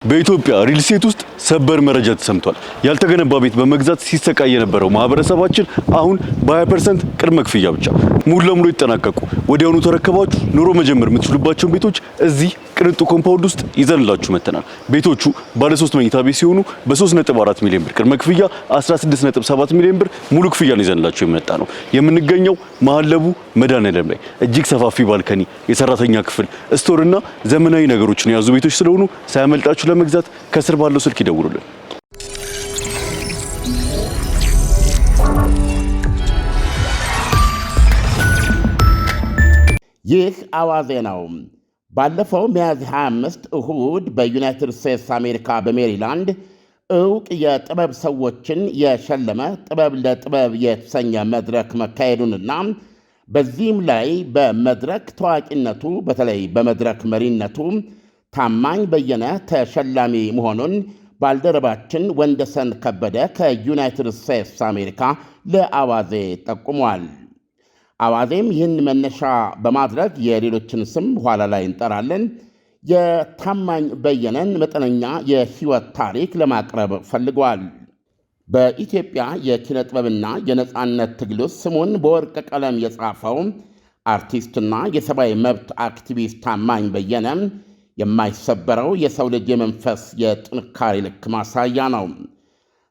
በኢትዮጵያ ሪል ስቴት ውስጥ ሰበር መረጃ ተሰምቷል። ያልተገነባ ቤት በመግዛት ሲሰቃይ የነበረው ማህበረሰባችን አሁን በ20% ቅድመ ክፍያ ብቻ ሙሉ ለሙሉ ይጠናቀቁ ወዲያውኑ ተረከባችሁ ኑሮ መጀመር የምትችሉባቸው ቤቶች እዚህ ቅንጡ ኮምፓውንድ ውስጥ ይዘንላችሁ መተናል። ቤቶቹ ባለ 3 መኝታ ቤት ሲሆኑ በ3.4 ሚሊዮን ብር ቅድመ ክፍያ 16.7 ሚሊዮን ብር ሙሉ ክፍያን ይዘንላችሁ የመጣ ነው። የምንገኘው መሀል ለቡ መድኃኔዓለም ላይ እጅግ ሰፋፊ ባልከኒ፣ የሰራተኛ ክፍል፣ ስቶርና ዘመናዊ ነገሮችን የያዙ ቤቶች ስለሆኑ ሳያመልጣችሁ ለመግዛት ከስር ባለው ስልክ ይደውሉልን። ይህ አዋዜ ነው። ባለፈው ሚያዝያ 25 እሁድ በዩናይትድ ስቴትስ አሜሪካ በሜሪላንድ ዕውቅ የጥበብ ሰዎችን የሸለመ ጥበብ ለጥበብ የተሰኘ መድረክ መካሄዱንና በዚህም ላይ በመድረክ ታዋቂነቱ በተለይ በመድረክ መሪነቱ ታማኝ በየነ ተሸላሚ መሆኑን ባልደረባችን ወንደሰን ከበደ ከዩናይትድ ስቴትስ አሜሪካ ለአዋዜ ጠቁሟል። አዋዜም ይህን መነሻ በማድረግ የሌሎችን ስም ኋላ ላይ እንጠራለን፣ የታማኝ በየነን መጠነኛ የሕይወት ታሪክ ለማቅረብ ፈልጓል። በኢትዮጵያ የኪነ ጥበብና የነፃነት ትግል ውስጥ ስሙን በወርቅ ቀለም የጻፈው አርቲስትና የሰብአዊ መብት አክቲቪስት ታማኝ በየነ የማይሰበረው የሰው ልጅ የመንፈስ የጥንካሬ ልክ ማሳያ ነው።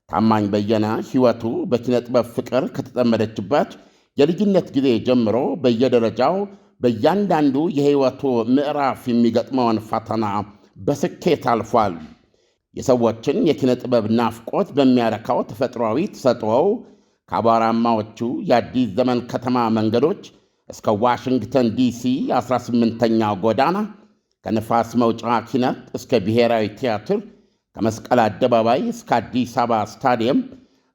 ታማኝ በየነ ሕይወቱ በኪነ ጥበብ ፍቅር ከተጠመደችበት የልጅነት ጊዜ ጀምሮ በየደረጃው በእያንዳንዱ የሕይወቱ ምዕራፍ የሚገጥመውን ፈተና በስኬት አልፏል። የሰዎችን የኪነ ጥበብ ናፍቆት በሚያረካው ተፈጥሯዊ ተሰጥኦው ከአቧራማዎቹ የአዲስ ዘመን ከተማ መንገዶች እስከ ዋሽንግተን ዲሲ 18ኛው ጎዳና፣ ከንፋስ መውጫ ኪነት እስከ ብሔራዊ ቲያትር፣ ከመስቀል አደባባይ እስከ አዲስ አበባ ስታዲየም፣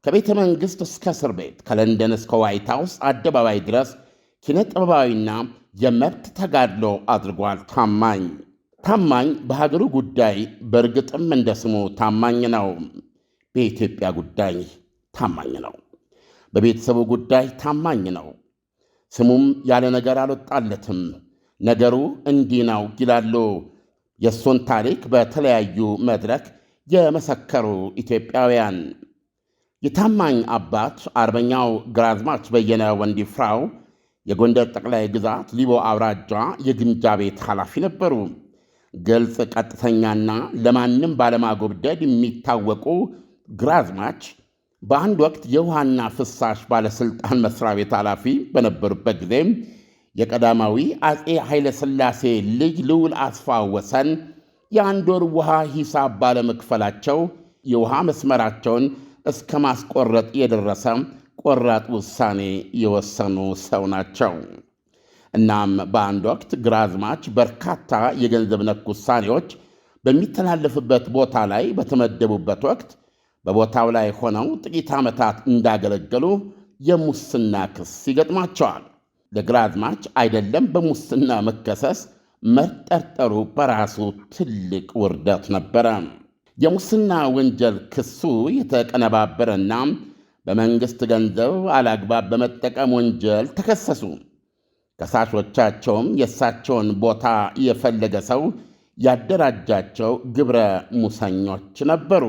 ከቤተ መንግሥት እስከ እስር ቤት፣ ከለንደን እስከ ዋይት ሃውስ አደባባይ ድረስ ኪነ ጥበባዊና የመብት ተጋድሎ አድርጓል። ታማኝ በሀገሩ ጉዳይ በእርግጥም እንደ ስሙ ታማኝ ነው። በኢትዮጵያ ጉዳይ ታማኝ ነው። በቤተሰቡ ጉዳይ ታማኝ ነው። ስሙም ያለ ነገር አልወጣለትም። ነገሩ እንዲህ ነው ይላሉ የእሱን ታሪክ በተለያዩ መድረክ የመሰከሩ ኢትዮጵያውያን። የታማኝ አባት አርበኛው ግራዝማች በየነ ወንዲፍራው የጎንደር ጠቅላይ ግዛት ሊቦ አውራጃ የግምጃ ቤት ኃላፊ ነበሩ። ግልጽ፣ ቀጥተኛና ለማንም ባለማጎብደድ የሚታወቁ ግራዝማች በአንድ ወቅት የውሃና ፍሳሽ ባለሥልጣን መሥሪያ ቤት ኃላፊ በነበሩበት ጊዜ የቀዳማዊ አፄ ኃይለ ሥላሴ ልጅ ልዑል አስፋ ወሰን የአንድ ወር ውሃ ሂሳብ ባለመክፈላቸው የውሃ መስመራቸውን እስከ ማስቆረጥ የደረሰ ቆራጥ ውሳኔ የወሰኑ ሰው ናቸው። እናም በአንድ ወቅት ግራዝማች በርካታ የገንዘብ ነክ ውሳኔዎች በሚተላለፍበት ቦታ ላይ በተመደቡበት ወቅት በቦታው ላይ ሆነው ጥቂት ዓመታት እንዳገለገሉ የሙስና ክስ ይገጥማቸዋል። ለግራዝማች አይደለም በሙስና መከሰስ መጠርጠሩ በራሱ ትልቅ ውርደት ነበረ። የሙስና ወንጀል ክሱ የተቀነባበረና በመንግሥት ገንዘብ አላግባብ በመጠቀም ወንጀል ተከሰሱ። ከሳሾቻቸውም የእሳቸውን ቦታ የፈለገ ሰው ያደራጃቸው ግብረ ሙሰኞች ነበሩ።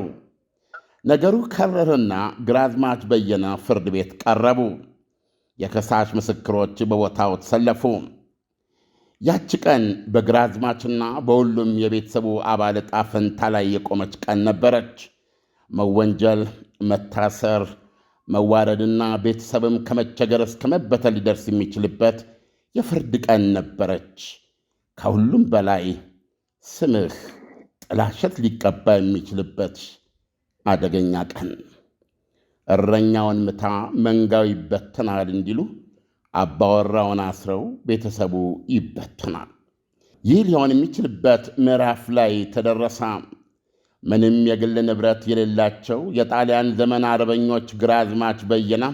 ነገሩ ከረርና ግራዝማች በየነ ፍርድ ቤት ቀረቡ። የከሳሽ ምስክሮች በቦታው ተሰለፉ። ያች ቀን በግራዝማችና በሁሉም የቤተሰቡ አባል ዕጣ ፈንታ ላይ የቆመች ቀን ነበረች። መወንጀል፣ መታሰር፣ መዋረድና ቤተሰብም ከመቸገር እስከ መበተል ሊደርስ የሚችልበት የፍርድ ቀን ነበረች። ከሁሉም በላይ ስምህ ጥላሸት ሊቀባ የሚችልበት አደገኛ ቀን። እረኛውን ምታ መንጋው ይበተናል እንዲሉ አባወራውን አስረው ቤተሰቡ ይበተናል። ይህ ሊሆን የሚችልበት ምዕራፍ ላይ ተደረሰ። ምንም የግል ንብረት የሌላቸው የጣሊያን ዘመን አርበኞች ግራዝማች በየነ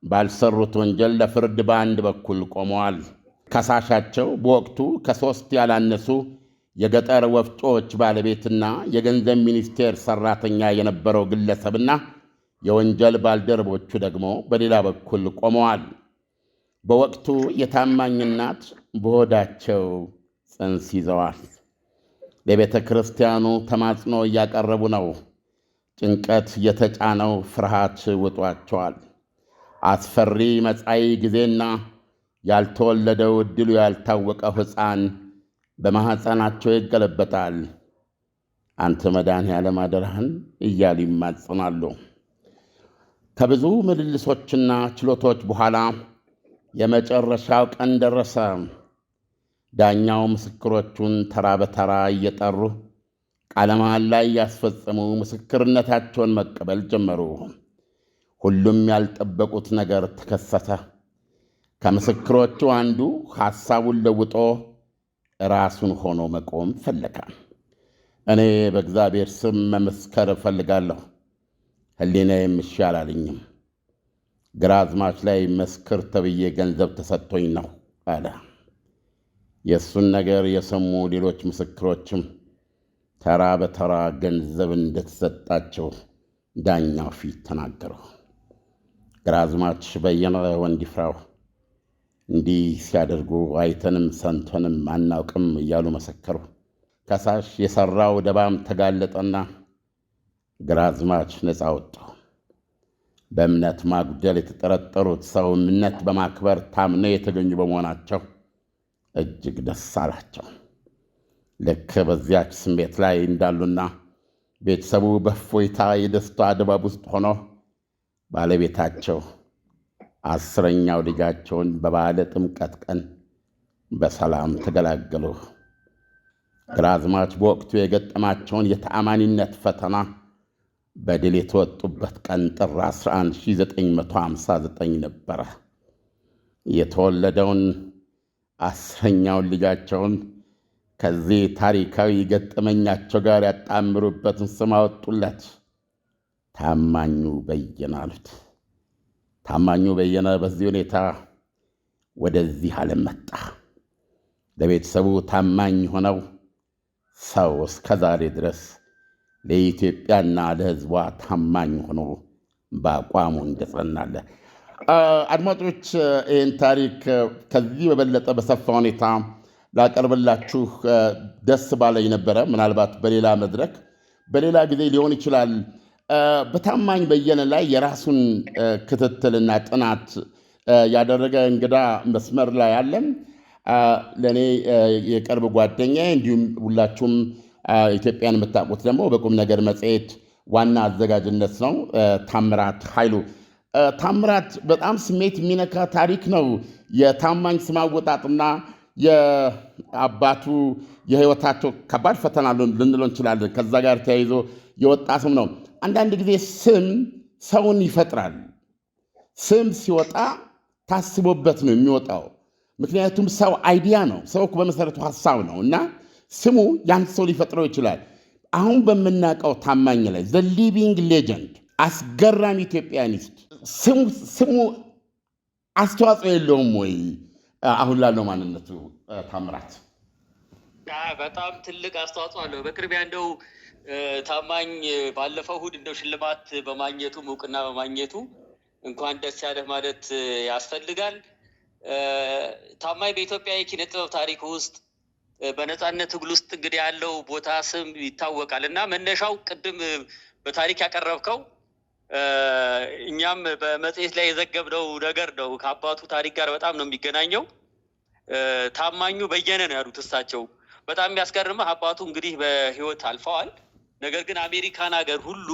ባልሰሩት ወንጀል ለፍርድ በአንድ በኩል ቆመዋል። ከሳሻቸው በወቅቱ ከ3 ያላነሱ የገጠር ወፍጮዎች ባለቤትና የገንዘብ ሚኒስቴር ሠራተኛ የነበረው ግለሰብና የወንጀል ባልደረቦቹ ደግሞ በሌላ በኩል ቆመዋል። በወቅቱ የታማኝ እናት በሆዳቸው ጽንስ ይዘዋል። ለቤተ ክርስቲያኑ ተማጽኖ እያቀረቡ ነው። ጭንቀት የተጫነው ፍርሃት ውጧቸዋል። አስፈሪ መጻኢ ጊዜና ያልተወለደው ዕድሉ ያልታወቀው ሕፃን በማኅፀናቸው ይገለበጣል። አንተ መድኃኔዓለም አደራህን እያሉ ይማጽናሉ። ከብዙ ምልልሶችና ችሎቶች በኋላ የመጨረሻው ቀን ደረሰ። ዳኛው ምስክሮቹን ተራ በተራ እየጠሩ ቃለ መሐላ እያስፈጸሙ ምስክርነታቸውን መቀበል ጀመሩ። ሁሉም ያልጠበቁት ነገር ተከሰተ። ከምስክሮቹ አንዱ ሐሳቡን ለውጦ ራሱን ሆኖ መቆም ፈለገ። እኔ በእግዚአብሔር ስም መመስከር እፈልጋለሁ፣ ሕሊናዬም እሺ አላለኝም። ግራዝማች ላይ መስክር ተብዬ ገንዘብ ተሰጥቶኝ ነው አለ። የእሱን ነገር የሰሙ ሌሎች ምስክሮችም ተራ በተራ ገንዘብ እንደተሰጣቸው ዳኛው ፊት ተናገሩ። ግራዝማች በየነ ወንድይፍራው እንዲህ ሲያደርጉ አይተንም ሰምተንም አናውቅም እያሉ መሰከሩ። ከሳሽ የሠራው ደባም ተጋለጠና ግራዝማች ነፃ ወጡ። በእምነት ማጉደል የተጠረጠሩት ሰው እምነት በማክበር ታምነው የተገኙ በመሆናቸው እጅግ ደስ አላቸው። ልክ በዚያች ስሜት ላይ እንዳሉና ቤተሰቡ በእፎይታ የደስታ ድባብ ውስጥ ሆኖ ባለቤታቸው 10ኛው ልጃቸውን በበዓለ ጥምቀት ቀን በሰላም ተገላገሉ። ግራዝማች በወቅቱ የገጠማቸውን የተአማኒነት ፈተና በድል የተወጡበት ቀን ጥር 11 1959 ነበረ። የተወለደውን 10ኛውን ልጃቸውን ከዚህ ታሪካዊ ገጠመኛቸው ጋር ያጣምሩበትን ስም አወጡለት። ታማኙ በየነ አሉት። ታማኙ በየነ በዚህ ሁኔታ ወደዚህ ዓለም መጣ። ለቤተሰቡ ታማኝ ሆነው ሰው እስከ ዛሬ ድረስ ለኢትዮጵያና ለሕዝቧ ታማኝ ሆኖ በአቋሙ እንደጸናለ። አድማጮች፣ ይህን ታሪክ ከዚህ በበለጠ በሰፋ ሁኔታ ላቀርብላችሁ ደስ ባለኝ ነበረ። ምናልባት በሌላ መድረክ በሌላ ጊዜ ሊሆን ይችላል። በታማኝ በየነ ላይ የራሱን ክትትልና ጥናት ያደረገ እንግዳ መስመር ላይ አለን። ለእኔ የቅርብ ጓደኛ እንዲሁም ሁላችሁም ኢትዮጵያን የምታውቁት ደግሞ በቁም ነገር መጽሔት ዋና አዘጋጅነት ነው ታምራት ኃይሉ። ታምራት፣ በጣም ስሜት የሚነካ ታሪክ ነው። የታማኝ ስም አወጣጥና የአባቱ የሕይወታቸው ከባድ ፈተና ልንለው እንችላለን። ከዛ ጋር ተያይዞ የወጣ ስም ነው። አንዳንድ ጊዜ ስም ሰውን ይፈጥራል። ስም ሲወጣ ታስቦበት ነው የሚወጣው። ምክንያቱም ሰው አይዲያ ነው። ሰው በመሰረቱ ሀሳብ ነው እና ስሙ ያን ሰው ሊፈጥረው ይችላል። አሁን በምናውቀው ታማኝ ላይ ዘ ሊቪንግ ሌጀንድ አስገራሚ ኢትዮጵያኒስት ስሙ አስተዋጽኦ የለውም ወይ አሁን ላለው ማንነቱ? ታምራት በጣም ትልቅ አስተዋጽኦ አለው። በቅርቢያ እንደው ታማኝ ባለፈው እሑድ እንደው ሽልማት በማግኘቱ እውቅና በማግኘቱ እንኳን ደስ ያለህ ማለት ያስፈልጋል። ታማኝ በኢትዮጵያ የኪነ ጥበብ ታሪክ ውስጥ በነፃነት ትግል ውስጥ እንግዲህ ያለው ቦታ ስም ይታወቃል እና መነሻው ቅድም በታሪክ ያቀረብከው እኛም በመጽሔት ላይ የዘገብነው ነገር ነው። ከአባቱ ታሪክ ጋር በጣም ነው የሚገናኘው። ታማኙ በየነ ነው ያሉት እሳቸው። በጣም የሚያስገርምህ አባቱ እንግዲህ በሕይወት አልፈዋል። ነገር ግን አሜሪካን ሀገር ሁሉ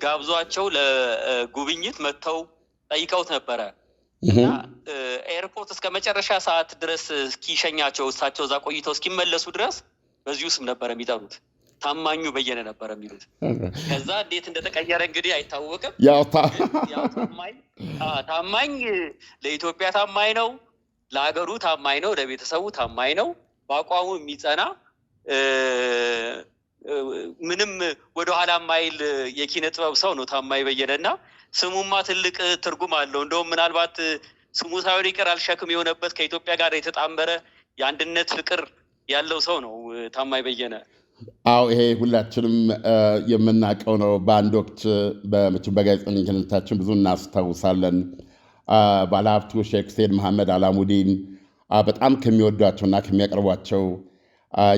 ጋብዟቸው ለጉብኝት መጥተው ጠይቀውት ነበረ እና ኤርፖርት እስከ መጨረሻ ሰዓት ድረስ እስኪሸኛቸው እሳቸው እዛ ቆይተው እስኪመለሱ ድረስ በዚሁ ስም ነበረ የሚጠሩት። ታማኙ በየነ ነበረ የሚሉት። ከዛ እንዴት እንደተቀየረ እንግዲህ አይታወቅም። ታማኝ ለኢትዮጵያ ታማኝ ነው፣ ለሀገሩ ታማኝ ነው፣ ለቤተሰቡ ታማኝ ነው፣ በአቋሙ የሚጸና ምንም ወደኋላ ማይል የኪነ ጥበብ ሰው ነው ታማኝ በየነ እና ስሙማ ትልቅ ትርጉም አለው። እንደውም ምናልባት ስሙ ሳይሆን ይቀራል ሸክም የሆነበት ከኢትዮጵያ ጋር የተጣመረ የአንድነት ፍቅር ያለው ሰው ነው ታማኝ በየነ። አዎ፣ ይሄ ሁላችንም የምናውቀው ነው። በአንድ ወቅት በጋዜጠኝነታችን ብዙ እናስታውሳለን። ባለሀብቱ ሼክ ሰይድ መሐመድ አላሙዲን በጣም ከሚወዷቸውና ከሚያቀርቧቸው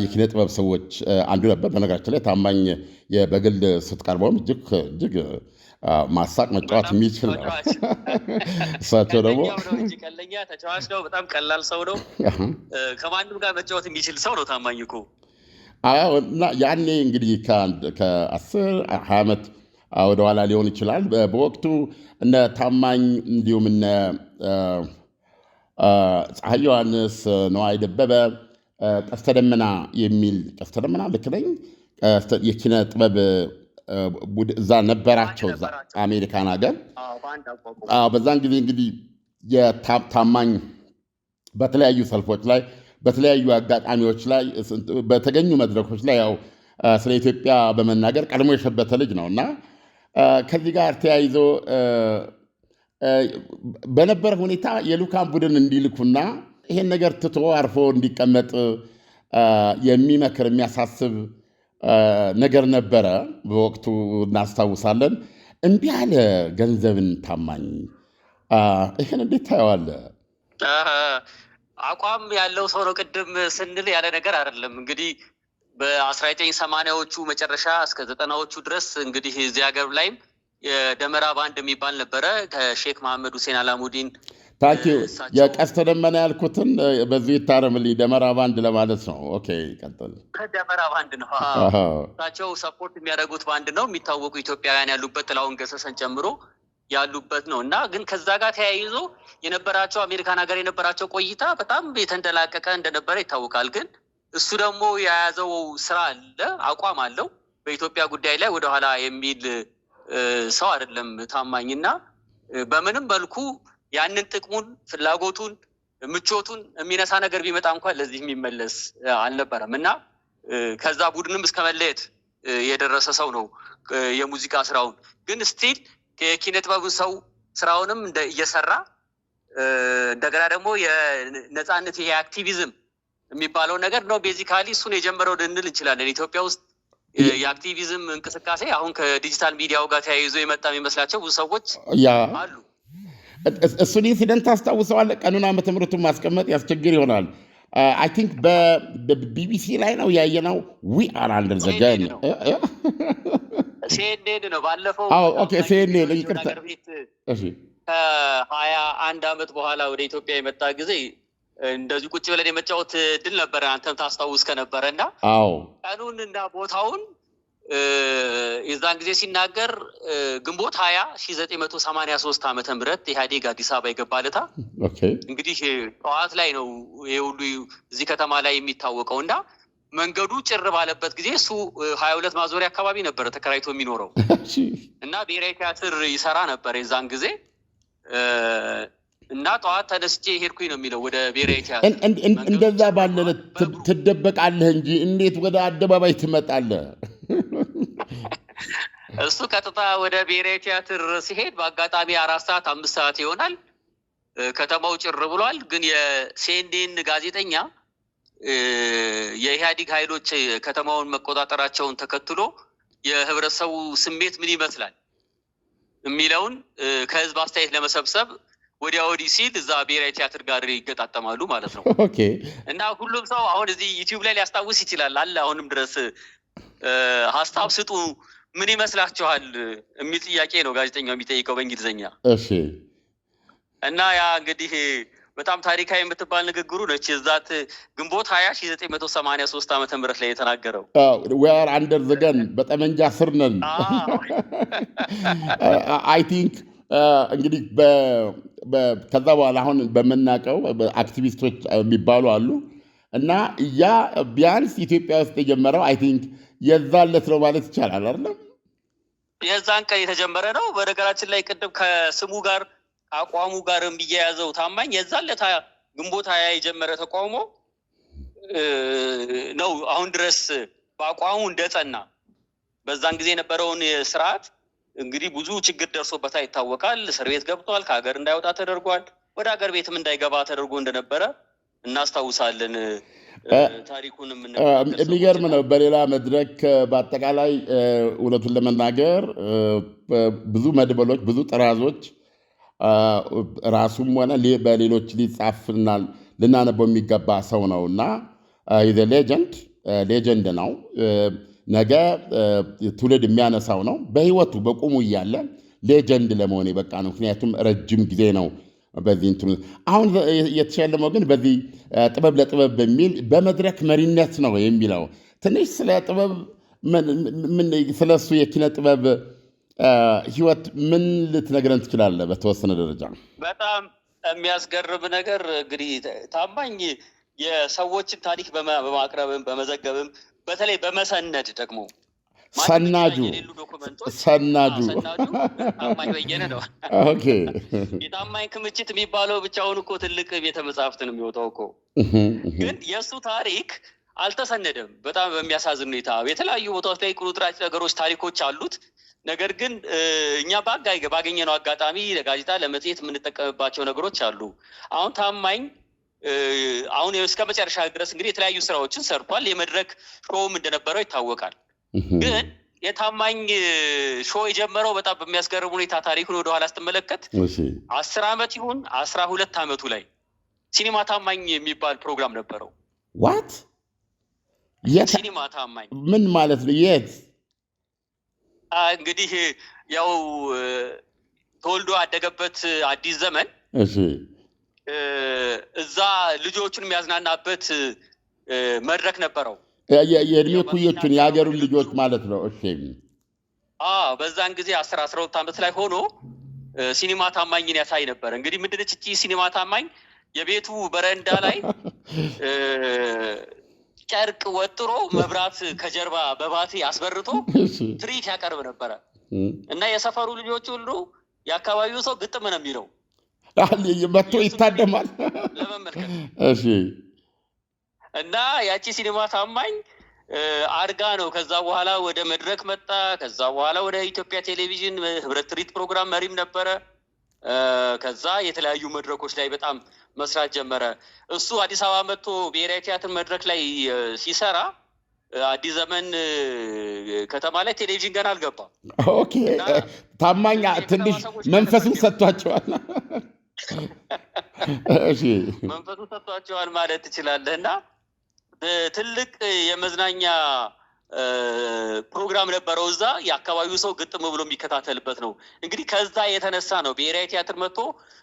የኪነ ጥበብ ሰዎች አንዱ ነበር። በነገራችን ላይ ታማኝ በግል ስትቀርበውም እጅግ ማሳቅ መጫወት የሚችል ነው። እሳቸው ደግሞ ቀለኛ ተጫዋች ነው። በጣም ቀላል ሰው ነው። ከማንም ጋር መጫወት የሚችል ሰው ነው ታማኝ እኮ። እና ያኔ እንግዲህ ከ10-20 ዓመት ወደኋላ ሊሆን ይችላል። በወቅቱ እነ ታማኝ እንዲሁም እነ ፀሐይ ዮሐንስ፣ ነዋይ ደበበ፣ ቀስተ ደመና የሚል ቀስተ ደመና ልክ ነኝ? የኪነ ጥበብ እዛ ነበራቸው፣ እዛ አሜሪካን ሀገር። በዛን ጊዜ እንግዲህ የታማኝ በተለያዩ ሰልፎች ላይ በተለያዩ አጋጣሚዎች ላይ በተገኙ መድረኮች ላይ ያው ስለ ኢትዮጵያ በመናገር ቀድሞ የሸበተ ልጅ ነው እና ከዚህ ጋር ተያይዞ በነበረ ሁኔታ የልዑካን ቡድን እንዲልኩና ይሄን ነገር ትቶ አርፎ እንዲቀመጥ የሚመክር የሚያሳስብ ነገር ነበረ በወቅቱ እናስታውሳለን። እምቢ አለ ገንዘብን ታማኝ። ይህን እንዴት ታየዋለህ? አቋም ያለው ሰው ነው። ቅድም ስንል ያለ ነገር አይደለም። እንግዲህ በ1980ዎቹ መጨረሻ እስከ 90ዎቹ ድረስ እንግዲህ እዚህ ሀገር ላይም የደመራ ባንድ የሚባል ነበረ ከሼክ መሐመድ ሁሴን አላሙዲን። ታንኪዩ። የቀስተ ደመና ያልኩትን በዚህ ይታረምልኝ፣ ደመራ ባንድ ለማለት ነው። ኦኬ ቀጥል። ደመራ ባንድ ነው እሳቸው ሰፖርት የሚያደርጉት ባንድ ነው። የሚታወቁ ኢትዮጵያውያን ያሉበት ጥላሁን ገሰሰን ጨምሮ ያሉበት ነው እና ግን ከዛ ጋር ተያይዞ የነበራቸው አሜሪካን ሀገር የነበራቸው ቆይታ በጣም የተንደላቀቀ እንደነበረ ይታወቃል። ግን እሱ ደግሞ የያዘው ስራ አለ፣ አቋም አለው። በኢትዮጵያ ጉዳይ ላይ ወደኋላ የሚል ሰው አይደለም ታማኝና በምንም መልኩ ያንን ጥቅሙን፣ ፍላጎቱን፣ ምቾቱን የሚነሳ ነገር ቢመጣ እንኳን ለዚህ የሚመለስ አልነበረም እና ከዛ ቡድንም እስከ መለየት የደረሰ ሰው ነው። የሙዚቃ ስራውን ግን ስቲል የኪነ ጥበቡን ሰው ስራውንም እየሰራ እንደገና ደግሞ የነፃነት ይሄ አክቲቪዝም የሚባለው ነገር ነው። ቤዚካሊ እሱን የጀመረው ልንል እንችላለን። ኢትዮጵያ ውስጥ የአክቲቪዝም እንቅስቃሴ አሁን ከዲጂታል ሚዲያው ጋር ተያይዞ የመጣ የሚመስላቸው ብዙ ሰዎች አሉ። እሱን ኢንሲደንት ታስታውሰዋለህ? ቀኑን ዓመተ ምሕረቱን ማስቀመጥ ያስቸግር ይሆናል። አይ ቲንክ በቢቢሲ ላይ ነው ያየነው። ዊ አር አንደር ዘ ገን ሲኤንኤን ነው ባለፈው። ሲኤንኤን ይቅርታ። ከ21 ዓመት በኋላ ወደ ኢትዮጵያ የመጣ ጊዜ እንደዚህ ቁጭ ብለን የመጫወት ድል ነበረ። አንተም ታስታውስ ከነበረ እና ቀኑን እና ቦታውን የዛን ጊዜ ሲናገር ግንቦት 20 1983 ዓመተ ምህረት ኢህአዴግ አዲስ አበባ የገባለታ እንግዲህ ጠዋት ላይ ነው ይሄ ሁሉ እዚህ ከተማ ላይ የሚታወቀው እና መንገዱ ጭር ባለበት ጊዜ እሱ 22 ማዞሪያ አካባቢ ነበረ ተከራይቶ የሚኖረው እና ብሔራዊ ቲያትር ይሰራ ነበር የዛን ጊዜ እና ጠዋት ተነስቼ ሄድኩኝ ነው የሚለው ወደ ብሔራዊ ቲያትር። እንደዛ ባለ ትደበቃለህ እንጂ እንዴት ወደ አደባባይ ትመጣለህ? እሱ ቀጥታ ወደ ብሔራዊ ቲያትር ሲሄድ በአጋጣሚ 4 ሰዓት 5 ሰዓት ይሆናል። ከተማው ጭር ብሏል። ግን የሲኤንኤን ጋዜጠኛ የኢህአዴግ ኃይሎች ከተማውን መቆጣጠራቸውን ተከትሎ የህብረተሰቡ ስሜት ምን ይመስላል የሚለውን ከህዝብ አስተያየት ለመሰብሰብ ወዲያ ወዲህ ሲል እዛ ብሔራዊ ቲያትር ጋር ይገጣጠማሉ ማለት ነው። እና ሁሉም ሰው አሁን እዚህ ዩቲዩብ ላይ ሊያስታውስ ይችላል አለ አሁንም ድረስ ሀሳብ ስጡ ምን ይመስላችኋል የሚል ጥያቄ ነው ጋዜጠኛው የሚጠይቀው በእንግሊዝኛ። እና ያ እንግዲህ በጣም ታሪካዊ የምትባል ንግግሩ ነች። የዛት ግንቦት 20 1983 ዓመተ ምህረት ላይ የተናገረው we are under the gun በጠመንጃ ስር ነን። አይ ቲንክ እንግዲህ ከዛ በኋላ አሁን በምናውቀው አክቲቪስቶች የሚባሉ አሉ እና ያ ቢያንስ ኢትዮጵያ ውስጥ የጀመረው አይ ቲንክ የዛን ዕለት ነው ማለት ይቻላል አይደለም? የዛን ቀን የተጀመረ ነው። በነገራችን ላይ ቅድም ከስሙ ጋር አቋሙ ጋር የሚያያዘው ታማኝ የዛን ዕለት ግንቦት 20 የጀመረ ተቃውሞ ነው አሁን ድረስ በአቋሙ እንደጸና። በዛን ጊዜ የነበረውን ስርዓት እንግዲህ ብዙ ችግር ደርሶበታል ይታወቃል። እስር ቤት ገብቷል። ከሀገር እንዳይወጣ ተደርጓል። ወደ ሀገር ቤትም እንዳይገባ ተደርጎ እንደነበረ እናስታውሳለን። ታሪኩን የሚገርም ነው። በሌላ መድረክ በአጠቃላይ እውነቱን ለመናገር ብዙ መድበሎች፣ ብዙ ጥራዞች ራሱም ሆነ በሌሎች ሊጻፍና ልናነበው የሚገባ ሰው ነው እና ሌጀንድ ነው። ነገ ትውልድ የሚያነሳው ነው። በህይወቱ በቁሙ እያለ ሌጀንድ ለመሆን የበቃ ነው። ምክንያቱም ረጅም ጊዜ ነው በዚህ እንትኑ። አሁን የተሸለመው ግን በዚህ ጥበብ ለጥበብ በሚል በመድረክ መሪነት ነው የሚለው። ትንሽ ስለ ጥበብ ስለ እሱ የኪነ ጥበብ ህይወት ምን ልትነግረን ትችላለህ? በተወሰነ ደረጃ በጣም የሚያስገርም ነገር እንግዲህ ታማኝ የሰዎችን ታሪክ በማቅረብም በመዘገብም በተለይ በመሰነድ ደግሞ ሰናጁ ታማኝ በየነ ነው። የታማኝ ክምችት የሚባለው ብቻውን እኮ ትልቅ ቤተ መጽሐፍት ነው የሚወጣው እኮ። ግን የእሱ ታሪክ አልተሰነደም። በጣም በሚያሳዝን ሁኔታ የተለያዩ ቦታዎች ላይ ቁርጥራጭ ነገሮች ታሪኮች አሉት። ነገር ግን እኛ ባገኘነው አጋጣሚ ለጋዜጣ ለመጽሔት የምንጠቀምባቸው ነገሮች አሉ። አሁን ታማኝ አሁን እስከ መጨረሻ ድረስ እንግዲህ የተለያዩ ስራዎችን ሰርቷል። የመድረክ ሾውም እንደነበረው ይታወቃል። ግን የታማኝ ሾው የጀመረው በጣም በሚያስገርም ሁኔታ ታሪኩን ወደኋላ ስትመለከት 10 ዓመት ይሁን 12 ዓመቱ ላይ ሲኒማ ታማኝ የሚባል ፕሮግራም ነበረው። ዋት ሲኒማ ታማኝ ምን ማለት ነው? የት እንግዲህ ያው ተወልዶ ያደገበት አዲስ ዘመን እዛ ልጆቹን የሚያዝናናበት መድረክ ነበረው። የእድሜ ኩዮቹን የሀገሩን ልጆች ማለት ነው። በዛን ጊዜ 12 ዓመት ላይ ሆኖ ሲኒማ ታማኝን ያሳይ ነበር። እንግዲህ ምንድነች እቺ ሲኒማ ታማኝ? የቤቱ በረንዳ ላይ ጨርቅ ወጥሮ መብራት ከጀርባ በባቴ አስበርቶ ትርኢት ያቀርብ ነበረ እና የሰፈሩ ልጆች ሁሉ የአካባቢው ሰው ግጥም ነው የሚለው መጥቶ ይታደማል ለመመልከት። እና ያቺ ሲኒማ ታማኝ አድጋ ነው ከዛ በኋላ ወደ መድረክ መጣ። ከዛ በኋላ ወደ ኢትዮጵያ ቴሌቪዥን ህብረት ትርኢት ፕሮግራም መሪም ነበረ። ከዛ የተለያዩ መድረኮች ላይ በጣም መስራት ጀመረ። እሱ አዲስ አበባ መጥቶ ብሔራዊ ቲያትር መድረክ ላይ ሲሰራ አዲስ ዘመን ከተማ ላይ ቴሌቪዥን ገና አልገባም። ታማኝ ትንሽ መንፈሱን ሰጥቷቸዋል። መንፈሱን ሰጥቷቸዋል ማለት ትችላለህ። እና ትልቅ የመዝናኛ ፕሮግራም ነበረው እዛ። የአካባቢው ሰው ግጥም ብሎ የሚከታተልበት ነው። እንግዲህ ከዛ የተነሳ ነው ብሔራዊ ቲያትር መጥቶ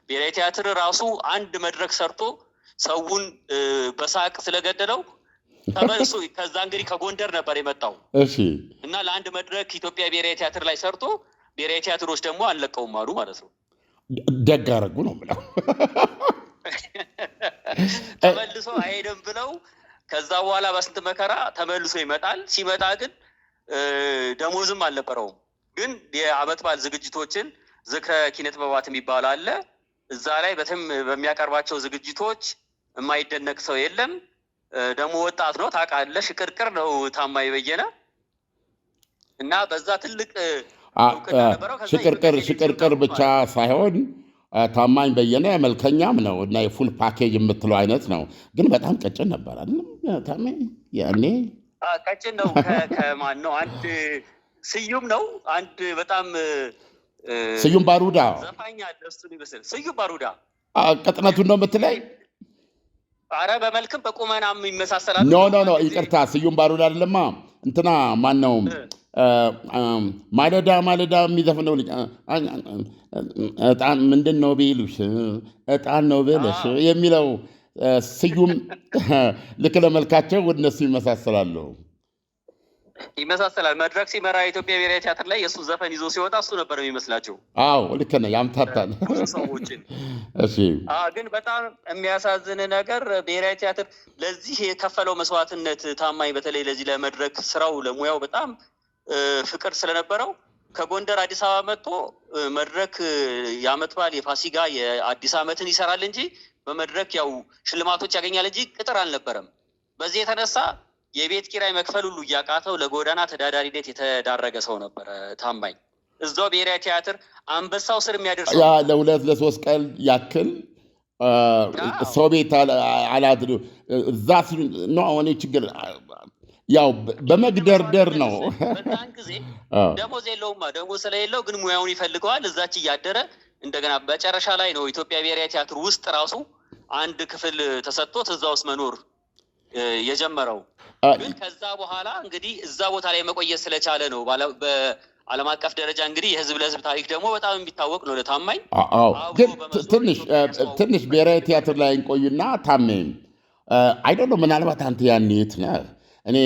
ብሔራዊ ቲያትር ራሱ አንድ መድረክ ሰርቶ ሰውን በሳቅ ስለገደለው ተመልሶ ከዛ እንግዲህ ከጎንደር ነበር የመጣው እና ለአንድ መድረክ ኢትዮጵያ ብሔራዊ ቲያትር ላይ ሰርቶ ብሔራዊ ቲያትሮች ደግሞ አንለቀውም አሉ ማለት ነው። ደግ አደረጉ ነው ብለው ተመልሶ አይሄድም ብለው ከዛ በኋላ በስንት መከራ ተመልሶ ይመጣል። ሲመጣ ግን ደሞዝም አልነበረውም። ግን የዓመት በዓል ዝግጅቶችን ዝክረ ኪነ ጥበባት የሚባል አለ። እዛ ላይ በሚያቀርባቸው ዝግጅቶች የማይደነቅ ሰው የለም። ደግሞ ወጣት ነው ታውቃለህ፣ ሽቅርቅር ነው ታማኝ በየነ እና በዛ ትልቅ ሽቅርቅር ብቻ ሳይሆን ታማኝ በየነ መልከኛም ነው እና የፉል ፓኬጅ የምትለው አይነት ነው። ግን በጣም ቀጭን ነበር አይደለም ታማኝ? ያኔ ቀጭን ነው። ከማን ነው? አንድ ስዩም ነው። አንድ በጣም ስዩም ባሩዳ ዘፋኝ አለ። እሱን ይመስል ስዩም ባሩዳ ቅጥነቱን ነው የምትለኝ? አረ በመልክም በቁመናም ይመሳሰላል። ኖ ይቅርታ፣ ስዩም ባሩዳ አይደለማ። እንትና ማን ነው? ማለዳ የሚዘፍነው ልጅ እጣን ምንድን ነው ቢሉሽ እጣን ነው ብለሽ የሚለው ስዩም ልክ ለመልካቸው ወደ እነሱ ይመሳሰላሉ። መድረክ ሲመራ የኢትዮጵያ ብሔራዊ ቲያትር ላይ የእሱ ዘፈን ይዞ ሲወጣ እሱ ነበር የሚመስላቸው። ልክ ነህ። ያምታታል ሰዎችን። ግን በጣም የሚያሳዝን ነገር ብሔራዊ ቲያትር ለዚህ የከፈለው መስዋዕትነት ታማኝ በተለይ ለዚህ ለመድረክ ስራው ለሙያው በጣም ፍቅር ስለነበረው ከጎንደር አዲስ አበባ መጥቶ መድረክ የዓመት በዓል የፋሲካ የአዲስ ዓመትን ይሰራል እንጂ በመድረክ ያው ሽልማቶች ያገኛል እንጂ ቅጥር አልነበረም። በዚህ የተነሳ የቤት ኪራይ መክፈል ሁሉ እያቃተው ለጎዳና ተዳዳሪነት የተዳረገ ሰው ነበረ ታማኝ። እዛው ብሔራዊ ቲያትር አንበሳው ስር የሚያደርሰው ለ2-3 ቀን ያክል ሰው ቤት አላድር እዛ ነው አሁን ችግር ያው በመግደርደር ነው። በዛን ጊዜ ደሞዝ የለውማ። ደሞዝ ስለሌለው ግን ሙያውን ይፈልገዋል። እዛች እያደረ እንደገና መጨረሻ ላይ ነው ኢትዮጵያ ብሔራዊ ቲያትር ውስጥ ራሱ አንድ ክፍል ተሰጥቶት እዛ ውስጥ መኖር የጀመረው። ግን ከዛ በኋላ እንግዲህ እዛ ቦታ ላይ መቆየት ስለቻለ ነው። በዓለም አቀፍ ደረጃ እንግዲህ የህዝብ ለህዝብ ታሪክ ደግሞ በጣም የሚታወቅ ነው ለታማኝ። ግን ትንሽ ብሔራዊ ቲያትር ላይ እንቆይና ታሜ አይደለ ምናልባት አንተ ያን የት ነህ? እኔ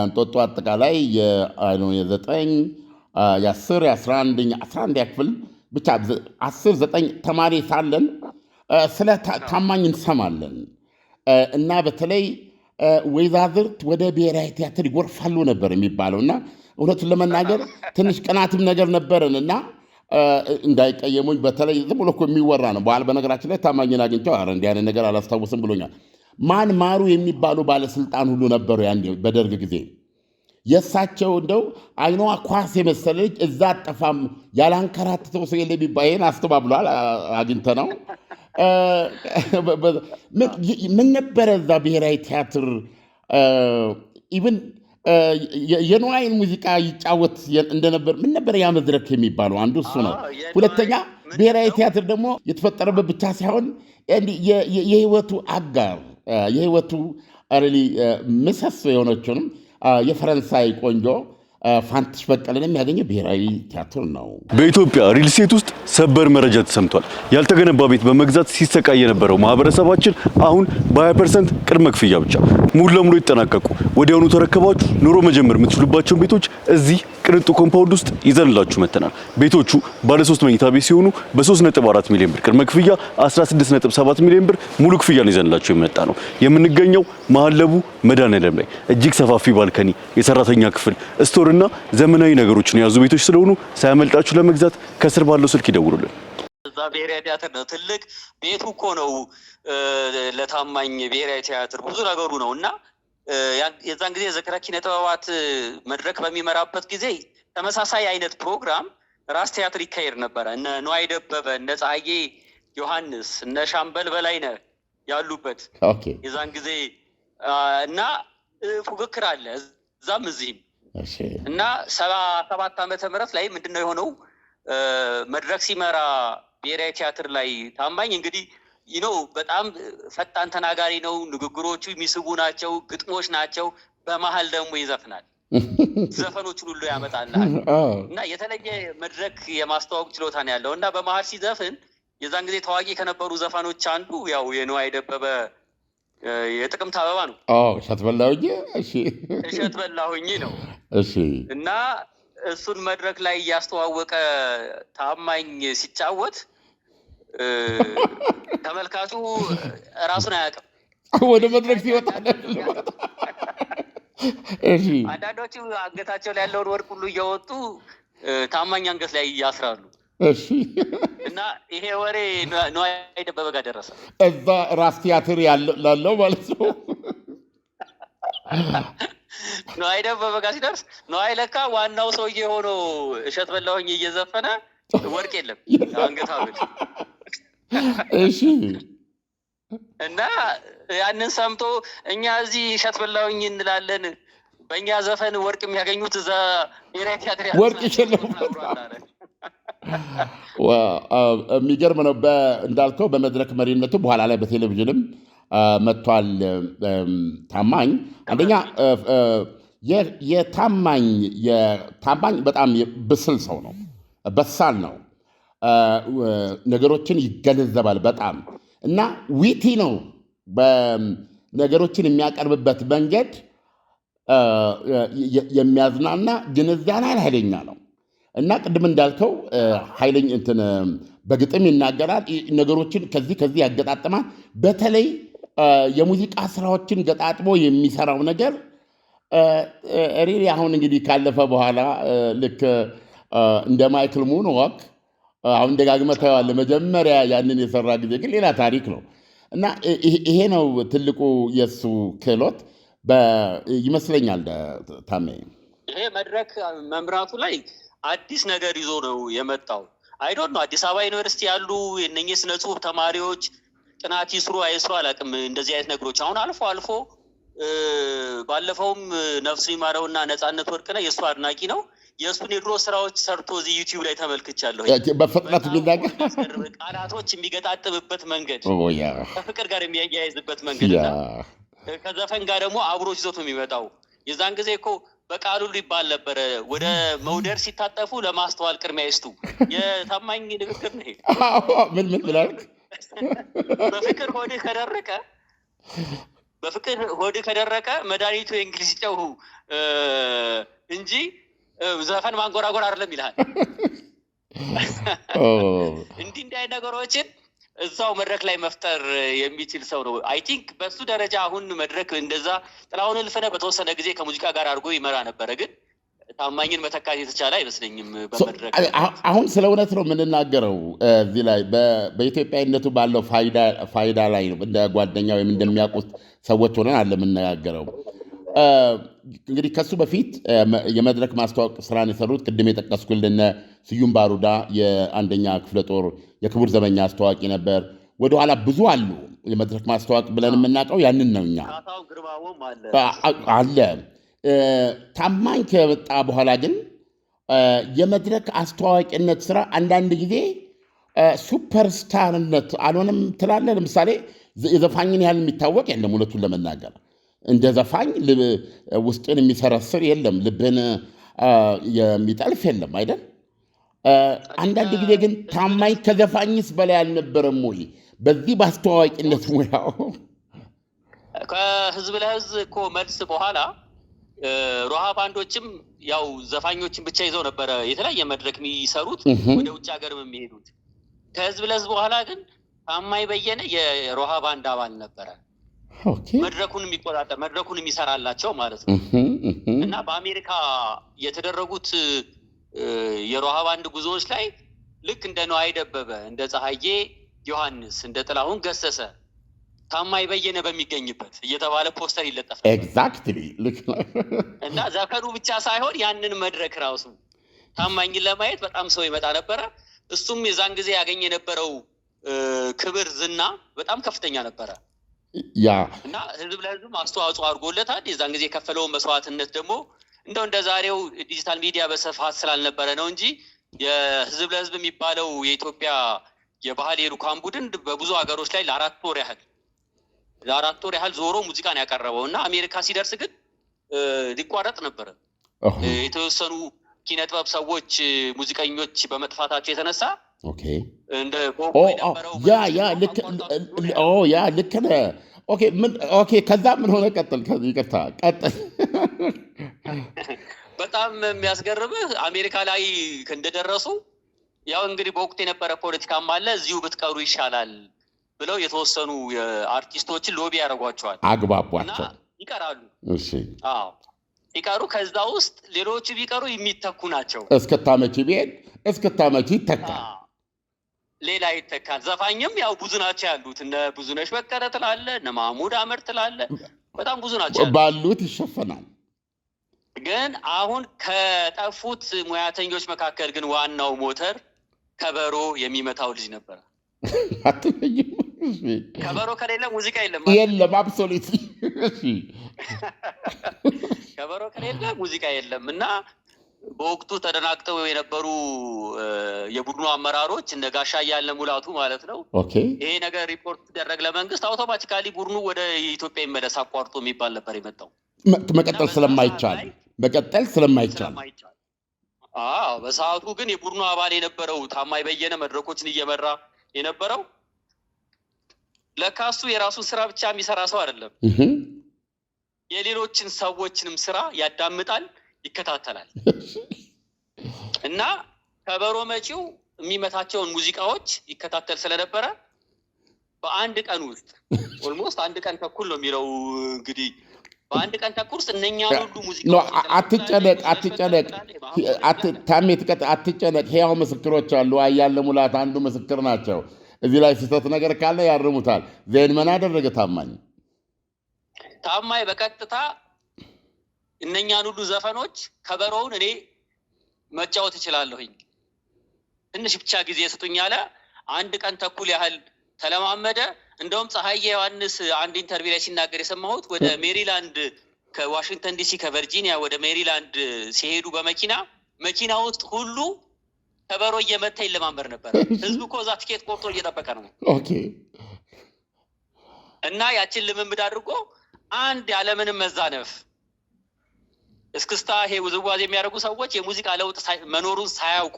እንጦጦ አጠቃላይ የ9 የ10 የ11 ክፍል ብቻ 10 9 ተማሪ ሳለን ስለ ታማኝ እንሰማለን እና በተለይ ወይዛዝርት ወደ ብሔራዊ ቲያትር ይጎርፋሉ ነበር የሚባለው እና እውነቱን ለመናገር ትንሽ ቅናትም ነገር ነበረን እና እንዳይቀየሙኝ በተለይ ዝም ብሎ እኮ የሚወራ ነው። በኋላ በነገራችን ላይ ታማኝን አግኝቼው ኧረ እንዲህ አይነት ነገር አላስታውስም ብሎኛል። ማን ማሩ የሚባሉ ባለስልጣን ሁሉ ነበሩ ያን በደርግ ጊዜ። የእሳቸው እንደው አይኗ ኳስ የመሰለ ልጅ እዛ አጠፋም ያላንከራትተው ሰው የለ የሚባል ይሄን አስተባብሏል። አግኝተ ነው ምን ነበረ እዛ ብሔራዊ ቲያትር ኢቭን የንዋይን ሙዚቃ ይጫወት እንደነበር ምን ነበር ያ መድረክ የሚባለው? አንዱ እሱ ነው። ሁለተኛ ብሔራዊ ቲያትር ደግሞ የተፈጠረበት ብቻ ሳይሆን የህይወቱ አጋር የህይወቱ ምሰሶ የሆነችውንም የፈረንሳይ ቆንጆ ፋንትሽ በቀለን የሚያገኘው ብሔራዊ ቲያትር ነው። በኢትዮጵያ ሪል ስቴት ውስጥ ሰበር መረጃ ተሰምቷል። ያልተገነባ ቤት በመግዛት ሲሰቃይ የነበረው ማህበረሰባችን አሁን በ20% ቅድመ ክፍያ ብቻ ሙሉ ለሙሉ ይጠናቀቁ። ወዲያውኑ ተረከባችሁ ኑሮ መጀመር የምትችሉባቸውን ቤቶች እዚህ ቅንጡ ኮምፓውንድ ውስጥ ይዘንላችሁ መተናል። ቤቶቹ ባለ 3 መኝታ ቤት ሲሆኑ በ3.4 ሚሊዮን ብር ቅድመ ክፍያ 16.7 ሚሊዮን ብር ሙሉ ክፍያ ነው ይዘንላችሁ የመጣ ነው። የምንገኘው መሀል ለቡ መድኃኔዓለም ላይ እጅግ ሰፋፊ ባልከኒ፣ የሰራተኛ ክፍል፣ ስቶርና ዘመናዊ ነገሮችን የያዙ ቤቶች ስለሆኑ ሳያመልጣችሁ ለመግዛት ከስር ባለው ስልክ ይደውሉልን። እዛ ብሔራዊ ቲያትር ነው ትልቅ ቤቱ እኮ ነው ለታማኝ ብሔራዊ ቲያትር ብዙ ነገሩ ነው እና የዛን ጊዜ ዝክረ ኪነ ጥበባት መድረክ በሚመራበት ጊዜ ተመሳሳይ አይነት ፕሮግራም ራስ ቲያትር ይካሄድ ነበረ። እነ ንዋይ ደበበ፣ እነ ፀሐዬ ዮሐንስ፣ እነ ሻምበል በላይነህ ያሉበት የዛን ጊዜ እና ፉክክር አለ እዛም እዚህም እና 77 ዓመተ ምህረት ላይ ምንድነው የሆነው? መድረክ ሲመራ ብሔራዊ ቲያትር ላይ ታማኝ እንግዲህ በጣም ፈጣን ተናጋሪ ነው። ንግግሮቹ የሚስቡ ናቸው፣ ግጥሞች ናቸው። በመሀል ደግሞ ይዘፍናል። ዘፈኖቹን ሁሉ ያመጣልሃል እና የተለየ መድረክ የማስተዋወቅ ችሎታ ነው ያለው እና በመሀል ሲዘፍን የዛን ጊዜ ታዋቂ ከነበሩ ዘፈኖች አንዱ ያው የንዋይ ደበበ የጥቅምት አበባ ነው። እሸት በላሁኝ እሸት በላሁኝ ነው እና እሱን መድረክ ላይ እያስተዋወቀ ታማኝ ሲጫወት ተመልካቹ ራሱን አያውቅም። ወደ መድረክ ሲወጣ አንዳንዶቹ አንገታቸው ላይ ያለውን ወርቅ ሁሉ እያወጡ ታማኝ አንገት ላይ ያስራሉ። እና ይሄ ወሬ ንዋይ ደበበ ጋር ደረሰ። እዛ ራስ ቲያትር ላለው ማለት ነው። ንዋይ ደበበ ጋር ሲደርስ ንዋይ ለካ ዋናው ሰውዬ ሆኖ እሸት በላሁኝ እየዘፈነ ወርቅ የለም አንገት ሀብል። እና ያንን ሰምቶ እኛ እዚህ እሸት በላሁኝ እንላለን፣ በእኛ ዘፈን ወርቅ የሚያገኙት እዛ ብሔራዊ ቲያትር ወርቅ ይሸለሙበት። የሚገርም ነው። እንዳልከው በመድረክ መሪነቱ በኋላ ላይ በቴሌቪዥንም መጥቷል። ታማኝ አንደኛ የታማኝ በጣም ብስል ሰው ነው፣ በሳል ነው፣ ነገሮችን ይገነዘባል በጣም እና ዊቲ ነው። ነገሮችን የሚያቀርብበት መንገድ የሚያዝናና ግንዛቤ ኃይለኛ ነው እና ቅድም እንዳልከው ኃይለኛ በግጥም ይናገራል። ነገሮችን ከዚህ ያገጣጥማል። በተለይ የሙዚቃ ስራዎችን ገጣጥሞ የሚሰራው ነገር ሪሊ አሁን እንግዲህ ካለፈ በኋላ ልክ እንደ ማይክል ሙንዋክ አሁን ደጋግመህ ታየዋለህ። መጀመሪያ ያንን የሰራ ጊዜ ግን ሌላ ታሪክ ነው እና ይሄ ነው ትልቁ የእሱ ክህሎት ይመስለኛል። ታሜ ይሄ መድረክ መምራቱ ላይ አዲስ ነገር ይዞ ነው የመጣው። አይዶን ነው አዲስ አበባ ዩኒቨርሲቲ ያሉ የነኚህ ስነ ጽሁፍ ተማሪዎች ጥናት ይስሩ አይስሩ አላውቅም፣ እንደዚህ አይነት ነገሮች አሁን አልፎ አልፎ ባለፈውም ነፍሱ ይማረውና ነፃነት ወርቅነህ የእሱ አድናቂ ነው። የእሱን የድሮ ስራዎች ሰርቶ እዚህ ዩቲዩብ ላይ ተመልክቻለሁ። በፍጥነት የሚናገር ቃላቶች የሚገጣጥምበት መንገድ፣ ከፍቅር ጋር የሚያያይዝበት መንገድ ከዘፈን ጋር ደግሞ አብሮ ይዞት ነው የሚመጣው። የዛን ጊዜ እኮ በቃሉ ይባል ነበረ፣ ወደ መውደር ሲታጠፉ ለማስተዋል ቅድሚያ ይስጡ። የታማኝ ንግግር ነው። ምን ብላል? በፍቅር ሆድህ ከደረቀ መድኃኒቱ የእንግሊዝ ጨው እንጂ ዘፈን ማንጎራጎር አይደለም ይልሃል። እንዲህ አይነት ነገሮችን እዛው መድረክ ላይ መፍጠር የሚችል ሰው ነው። አይ ቲንክ በሱ ደረጃ አሁን መድረክ እንደዛ ጥላሁን እልፍነህ በተወሰነ ጊዜ ከሙዚቃ ጋር አድርጎ ይመራ ነበረ፣ ግን ታማኝን መተካት የተቻለ አይመስለኝም በመድረክ። አሁን ስለ እውነት ነው የምንናገረው። እዚህ ላይ በኢትዮጵያዊነቱ ባለው ፋይዳ ላይ ነው እንደ ጓደኛ ወይም እንደሚያውቁት ሰዎች ሆነን አለ የምነጋገረው። እንግዲህ ከሱ በፊት የመድረክ ማስተዋወቅ ስራን የሰሩት ቅድም የጠቀስኩልን ስዩም ባሩዳ የአንደኛ ክፍለ ጦር የክቡር ዘበኛ አስተዋዋቂ ነበር። ወደኋላ ብዙ አሉ። የመድረክ ማስተዋወቅ ብለን የምናውቀው ያንን ነው። እኛ አለ ታማኝ ከመጣ በኋላ ግን የመድረክ አስተዋዋቂነት ስራ አንዳንድ ጊዜ ሱፐርስታርነት አልሆነም ትላለህ። ለምሳሌ የዘፋኝን ያህል የሚታወቅ የለም። እውነቱን ለመናገር እንደ ዘፋኝ ውስጥን የሚሰረስር የለም፣ ልብን የሚጠልፍ የለም አይደል? አንዳንድ ጊዜ ግን ታማኝ ከዘፋኝስ በላይ አልነበረም ወይ በዚህ በአስተዋዋቂነት ሙያው? ከህዝብ ለህዝብ እኮ መልስ በኋላ ሮሃ ባንዶችም ያው ዘፋኞችን ብቻ ይዘው ነበረ የተለያየ መድረክ የሚሰሩት፣ ወደ ውጭ ሀገርም የሚሄዱት። ከህዝብ ለህዝብ በኋላ ግን ታማኝ በየነ የሮሃ ባንድ አባል ነበረ። መድረኩን የሚቆጣጠር መድረኩን የሚሰራላቸው ማለት ነው። እና በአሜሪካ የተደረጉት የሮሃ ባንድ ጉዞዎች ላይ ልክ እንደ ነዋይ ደበበ፣ እንደ ፀሐዬ ዮሐንስ፣ እንደ ጥላሁን ገሰሰ ታማኝ በየነ በሚገኝበት እየተባለ ፖስተር ይለጠፋል። ኤግዛክትሊ ልክ ነው። እና ዘፈኑ ብቻ ሳይሆን ያንን መድረክ ራሱ ታማኝን ለማየት በጣም ሰው ይመጣ ነበረ። እሱም የዛን ጊዜ ያገኘ የነበረው ክብር፣ ዝና በጣም ከፍተኛ ነበረ። ያ እና ህዝብ ለህዝብ አስተዋጽኦ አድርጎለታል። የዛን ጊዜ የከፈለውን መስዋዕትነት ደግሞ እንደው እንደ ዛሬው ዲጂታል ሚዲያ በስፋት ስላልነበረ ነው እንጂ የህዝብ ለህዝብ የሚባለው የኢትዮጵያ የባህል የልዑካን ቡድን በብዙ ሀገሮች ላይ ለአራት ወር ያህል ዞሮ ሙዚቃን ያቀረበው እና አሜሪካ ሲደርስ ግን ሊቋረጥ ነበረ። የተወሰኑ ኪነጥበብ ሰዎች፣ ሙዚቀኞች በመጥፋታቸው የተነሳ እንደ ልክ ነህ። ከዛ ምን ሆነ? ቀጥል። ይቅርታ ቀጥል። በጣም የሚያስገርምህ አሜሪካ ላይ እንደደረሱ ያው እንግዲህ በወቅቱ የነበረ ፖለቲካም አለ፣ እዚሁ ብትቀሩ ይሻላል ብለው የተወሰኑ አርቲስቶችን ሎቢ ያደርጓቸዋል፣ አግባቧቸው፣ ይቀራሉ። ሲቀሩ ከዛ ውስጥ ሌሎቹ ቢቀሩ የሚተኩ ናቸው። እስክታመቺ ቢሄድ እስክታመቺ ይተካል፣ ሌላ ይተካል። ዘፋኝም ያው ብዙ ናቸው ያሉት። እነ ብዙነሽ በቀለ ትላለ፣ እነ ማህሙድ አመር ትላለ፣ በጣም ብዙ ናቸው ባሉት ይሸፈናል። ግን አሁን ከጠፉት ሙያተኞች መካከል ግን ዋናው ሞተር ከበሮ የሚመታው ልጅ ነበረ። አትበይም? ከበሮ ከሌለ ሙዚቃ የለም። አብሶሉት ከበሮ ከሌለ ሙዚቃ የለም። እና በወቅቱ ተደናግጠው የነበሩ የቡድኑ አመራሮች እነ ጋሻ እያለ ሙላቱ ማለት ነው። ይሄ ነገር ሪፖርት ሲደረግ ለመንግስት አውቶማቲካሊ ቡድኑ ወደ ኢትዮጵያ ይመለስ አቋርጦ የሚባል ነበር የመጣው። መቀጠል ስለማይቻል በሰዓቱ ግን የቡድኑ አባል የነበረው ታማኝ በየነ መድረኮችን እየመራ የነበረው ለካሱ የራሱን ስራ ብቻ የሚሰራ ሰው አይደለም። የሌሎችን ሰዎችንም ስራ ያዳምጣል፣ ይከታተላል። እና ከበሮ መጪው የሚመታቸውን ሙዚቃዎች ይከታተል ስለነበረ በአንድ ቀን ውስጥ ኦልሞስት 1 ቀን ተኩል ነው የሚለው እንግዲህ በአንድ ቀን ተኩል ውስጥ እነኛ ሁሉ ሙዚቃዎች አትጨነቅ። ሕያው ምስክሮች አሉ። አያለ ሙላት አንዱ ምስክር ናቸው። እዚህ ላይ ስህተት ነገር ካለ ያርሙታል። ዜን ምን አደረገ ታማኝ በቀጥታ እነኛን ሁሉ ዘፈኖች ከበሮውን እኔ መጫወት እችላለሁኝ፣ ትንሽ ብቻ ጊዜ ስጡኝ አለ። 1 ቀን ተኩል ያህል ተለማመደ። እንደውም ፀሐዬ ዮሐንስ አንድ ኢንተርቪው ላይ ሲናገር የሰማሁት ወደ ሜሪላንድ ከዋሽንግተን ዲሲ ከቨርጂኒያ ወደ ሜሪላንድ ሲሄዱ በመኪና ውስጥ ሁሉ ከበሮ እየመታ ይለማመድ ነበር። ህዝቡ እኮ እዛ ቲኬት ቆርጦ እየጠበቀ ነው። እና ያችን ልምምድ አድርጎ አንድ ያለምንም መዛነፍ እስክስታ ይሄ ውዝዋዜ የሚያደርጉ ሰዎች የሙዚቃ ለውጥ መኖሩን ሳያውቁ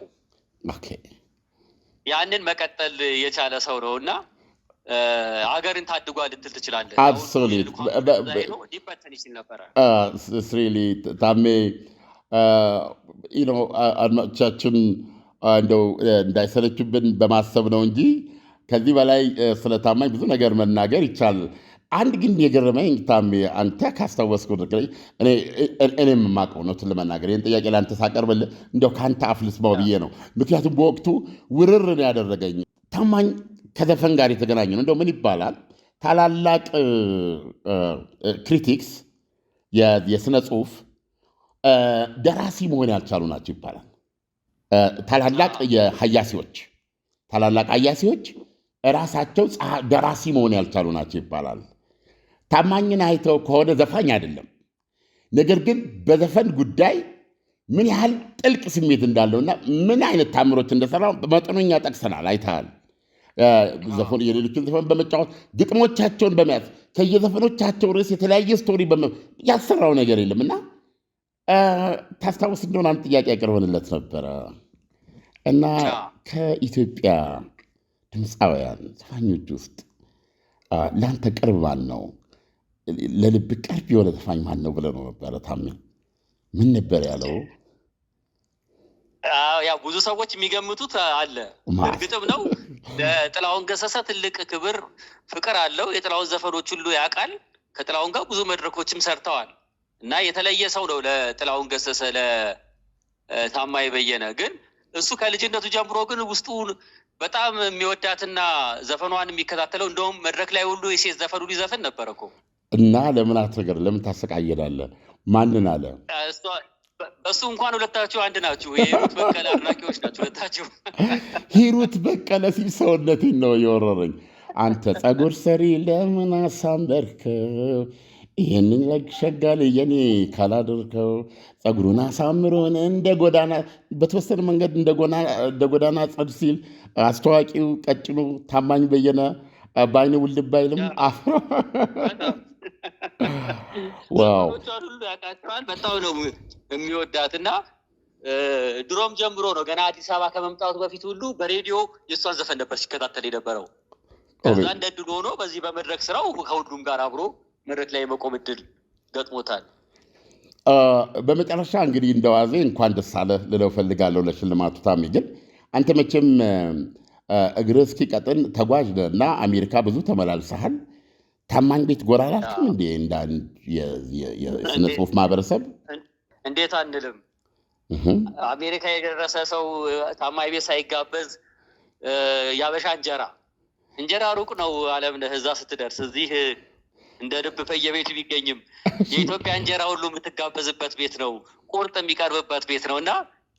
ያንን መቀጠል የቻለ ሰው ነው እና ሀገርን ታድጓል ልትል ትችላለህ። አብሶሉት ሊበተን ይችል ነበረ። ስሪሊ ታሜ አድማጮቻችን እንደው እንዳይሰለችብን በማሰብ ነው እንጂ ከዚህ በላይ ስለ ታማኝ ብዙ ነገር መናገር ይቻላል። አንድ ግን የገረመኝ ታሜ አንተ ካስታወስከው እኔም የማውቀው ነው ለመናገር ይህን ጥያቄ ለአንተ ሳቀርብልህ እንደው ከአንተ አፍ ልስማው ብዬ ነው። ምክንያቱም በወቅቱ ውርር ነው ያደረገኝ። ታማኝ ከዘፈን ጋር የተገናኘ ነው። እንደው ምን ይባላል ታላላቅ ክሪቲክስ የስነ ጽሁፍ ደራሲ መሆን ያልቻሉ ናቸው ይባላል። ታላላቅ ሀያሲዎች ራሳቸው ደራሲ መሆን ያልቻሉ ናቸው ይባላል። ታማኝን አይተው ከሆነ ዘፋኝ አይደለም፣ ነገር ግን በዘፈን ጉዳይ ምን ያህል ጥልቅ ስሜት እንዳለውና ምን አይነት ታምሮች እንደሰራ በመጠኑኛ ጠቅሰናል፣ አይተሃል። የሌሎችን ዘፈን በመጫወት ግጥሞቻቸውን በመያዝ ከየዘፈኖቻቸው ርዕስ የተለያየ ስቶሪ ያሰራው ነገር የለም እና ታስታውስ እንደሆነ አንድ ጥያቄ ያቀርበንለት ነበረ እና ከኢትዮጵያ ድምፃውያን ዘፋኞች ውስጥ ለአንተ ቅርብ ማን ነው? ለልብ ቅርብ የሆነ ዘፋኝ ማን ነው ብለህ ነው ነበረ። ታሜ ምን ነበር ያለው? ያው ብዙ ሰዎች የሚገምቱት አለ። እርግጥም ነው ለጥላሁን ገሰሰ ትልቅ ክብር ፍቅር አለው። የጥላሁን ዘፈኖች ሁሉ ያውቃል። ከጥላሁን ጋር ብዙ መድረኮችም ሰርተዋል እና የተለየ ሰው ነው ለጥላሁን ገሰሰ ለታማኝ በየነ። ግን እሱ ከልጅነቱ ጀምሮ ግን ውስጡ በጣም የሚወዳትና ዘፈኗን የሚከታተለው እንደውም መድረክ ላይ ሁሉ የሴት ዘፈኑን ይዘፍን ነበር እኮ እና ለምን አትነገር? ለምን ታሰቃየላለህ? ማንን አለ? እሱ እንኳን ሁለታችሁ አንድ ናችሁ። የሂሩት በቀለ አድናቂዎች ናችሁ ሁለታችሁ። ሂሩት በቀለ ሲል ሰውነቴን ነው የወረረኝ። አንተ ጸጉር ሰሪ ለምን አሳምርከው ይህንን ሸጋል የኔ ካላደርከው ጸጉሩን አሳምሮን እንደ ጎዳና በተወሰነ መንገድ እንደ ጎዳና ጸድ ሲል አስተዋቂው ቀጭኑ ታማኝ በየነ በአይነ ውልብ አይልም አፍሮ ዋው ሁሉ ያውቃቸዋል። በጣም ነው የሚወዳት እና ድሮም ጀምሮ ነው ገና አዲስ አበባ ከመምጣቱ በፊት ሁሉ በሬዲዮ የእሷን ዘፈን ነበር ሲከታተል የነበረው። ከዛ እንደ ድል ሆኖ በዚህ በመድረክ ስራው ከሁሉም ጋር አብሮ መድረክ ላይ የመቆም እድል ገጥሞታል። በመጨረሻ እንግዲህ እንደዋዜ እንኳን ደስ አለህ ልለው ፈልጋለሁ ለሽልማቱ። ታሜ ግን አንተ መቼም እግርህ እስኪቀጥን ተጓዥ ነህ እና አሜሪካ ብዙ ተመላልሰሃል። ታማኝ ቤት ጎራ አላልክም እንዴ? እንደ አንድ የስነ ጽሁፍ ማህበረሰብ እንዴት አንልም? አሜሪካ የደረሰ ሰው ታማኝ ቤት ሳይጋበዝ ያበሻ እንጀራ ሩቅ ነው አለምነህ። እዛ ስትደርስ እዚህ እንደ ልብ በየቤቱ ቢገኝም የኢትዮጵያ እንጀራ ሁሉ የምትጋበዝበት ቤት ነው፣ ቁርጥ የሚቀርብበት ቤት ነው እና